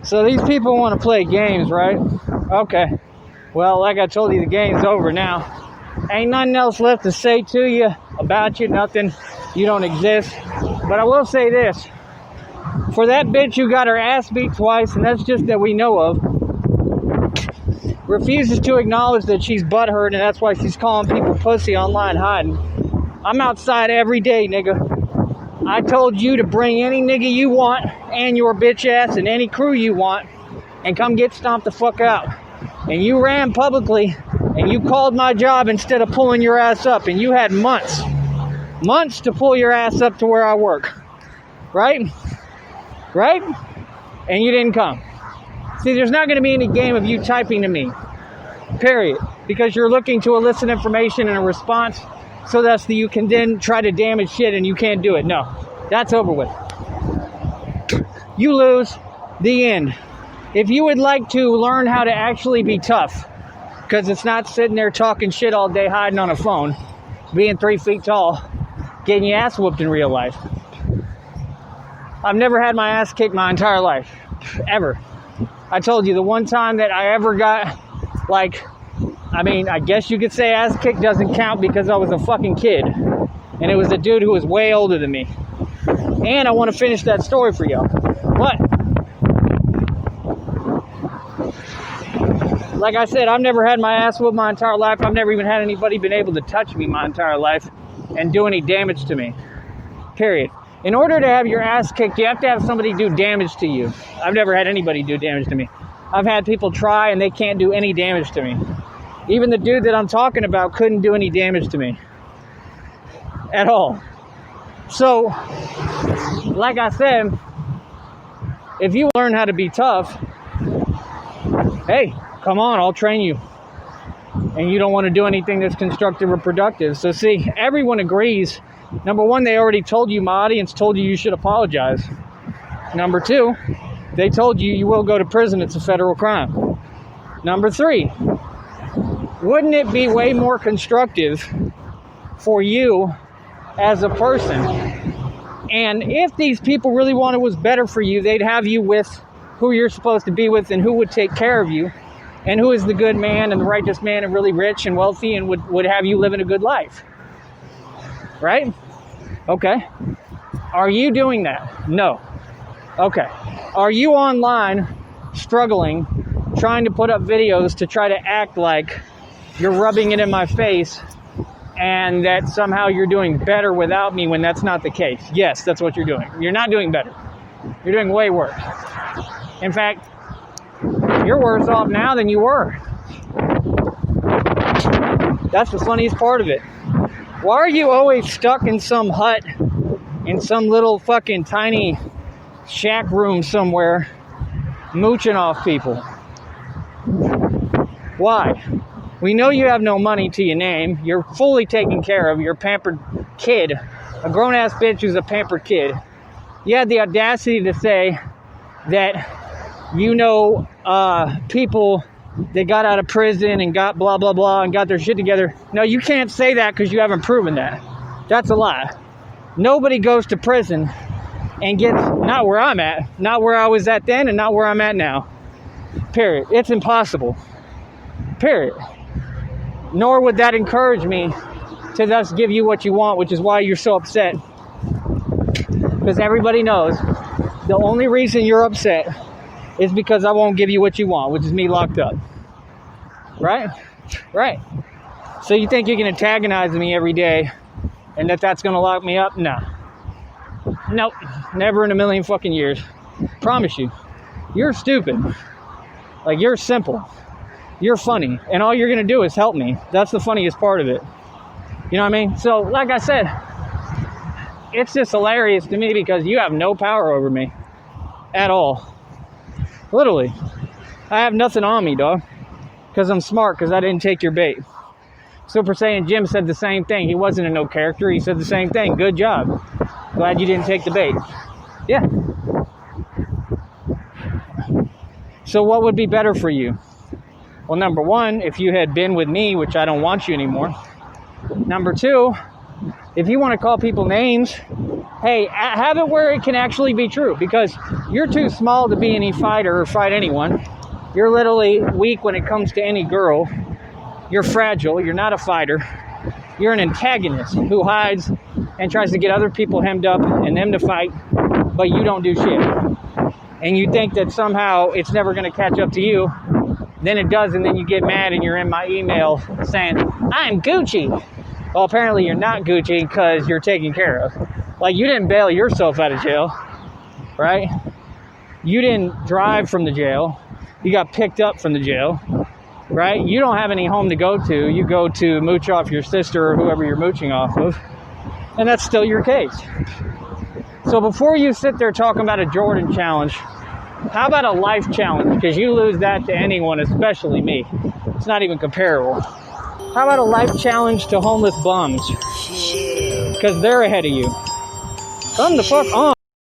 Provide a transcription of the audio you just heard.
So these people want to play games, right? Okay. Well, like I told you, the game's over now. Ain't nothing else left to say to you, about you, nothing. You don't exist. But I will say this. For that bitch who got her ass beat twice, and that's just that we know of, refuses to acknowledge that she's butthurt, and that's why she's calling people pussy online hiding. I'm outside every day, nigga. I told you to bring any nigga you want, and your bitch ass, and any crew you want, and come get stomped the fuck out. And you ran publicly, and you called my job instead of pulling your ass up, and you had months to pull your ass up to where I work. Right? And you didn't come. See, there's not going to be any game of you typing to me. Period. Because you're looking to elicit information and a response so that you can then try to damage shit and you can't do it. No. That's over with. You lose. The end. If you would like to learn how to actually be tough, because it's not sitting there talking shit all day, hiding on a phone, being 3 feet tall, getting your ass whooped in real life. I've never had my ass kicked my entire life. Ever. I told you, the one time that I ever got, I guess you could say ass kicked doesn't count because I was a fucking kid. And it was a dude who was way older than me. And I want to finish that story for y'all. But, like I said, I've never had my ass whooped my entire life. I've never even had anybody been able to touch me my entire life and do any damage to me. Period. In order to have your ass kicked, you have to have somebody do damage to you. I've never had anybody do damage to me. I've had people try and they can't do any damage to me. Even the dude that I'm talking about couldn't do any damage to me. At all. So, like I said, if you learn how to be tough, hey, come on, I'll train you. And you don't want to do anything that's constructive or productive. So see, everyone agrees. Number one, they already told you, my audience told you should apologize. Number two, they told you will go to prison. It's a federal crime. Number three, wouldn't it be way more constructive for you as a person? And if these people really wanted was better for you, they'd have you with who you're supposed to be with and who would take care of you and who is the good man and the righteous man and really rich and wealthy and would have you living a good life. Right? Okay. Are you doing that? No. Okay. Are you online struggling, trying to put up videos to try to act like you're rubbing it in my face and that somehow you're doing better without me when that's not the case? Yes, that's what you're doing. You're not doing better. You're doing way worse. In fact, you're worse off now than you were. That's the funniest part of it. Why are you always stuck in some hut, in some little fucking tiny shack room somewhere, mooching off people? Why? We know you have no money to your name. You're fully taken care of. You're a pampered kid. A grown-ass bitch who's a pampered kid. You had the audacity to say that you know people that got out of prison and got blah, blah, blah and got their shit together. No, you can't say that because you haven't proven that. That's a lie. Nobody goes to prison and gets, not where I'm at, not where I was at then and not where I'm at now. Period. It's impossible. Period. Nor would that encourage me to thus give you what you want, which is why you're so upset. Because everybody knows the only reason you're upset is because I won't give you what you want, which is me locked up. Right? Right. So you think you can antagonize me every day and that's going to lock me up? No. Nope. Never in a million fucking years. Promise you. You're stupid. Like, you're simple. You're funny. And all you're going to do is help me. That's the funniest part of it. You know what I mean? So, like I said, it's just hilarious to me because you have no power over me. At all. Literally. I have nothing on me, dog. Because I'm smart, because I didn't take your bait. Super Saiyan Jim said the same thing. He wasn't a no character. He said the same thing. Good job. Glad you didn't take the bait. Yeah. So what would be better for you? Well, number one, if you had been with me, which I don't want you anymore. Number two, if you want to call people names hey, have it where it can actually be true, because you're too small to be any fighter or fight anyone. You're literally weak when it comes to any girl. You're fragile. You're not a fighter. You're an antagonist who hides and tries to get other people hemmed up and them to fight, but you don't do shit. And you think that somehow it's never going to catch up to you. Then it does, and then you get mad and you're in my email saying, I'm Gucci. Well, apparently you're not Gucci because you're taken care of. Like, you didn't bail yourself out of jail, right? You didn't drive from the jail. You got picked up from the jail, right? You don't have any home to go to. You go to mooch off your sister or whoever you're mooching off of. And that's still your case. So before you sit there talking about a Jordan challenge, how about a life challenge? Because you lose that to anyone, especially me. It's not even comparable. How about a life challenge to homeless bums? Because they're ahead of you. Come the fuck on.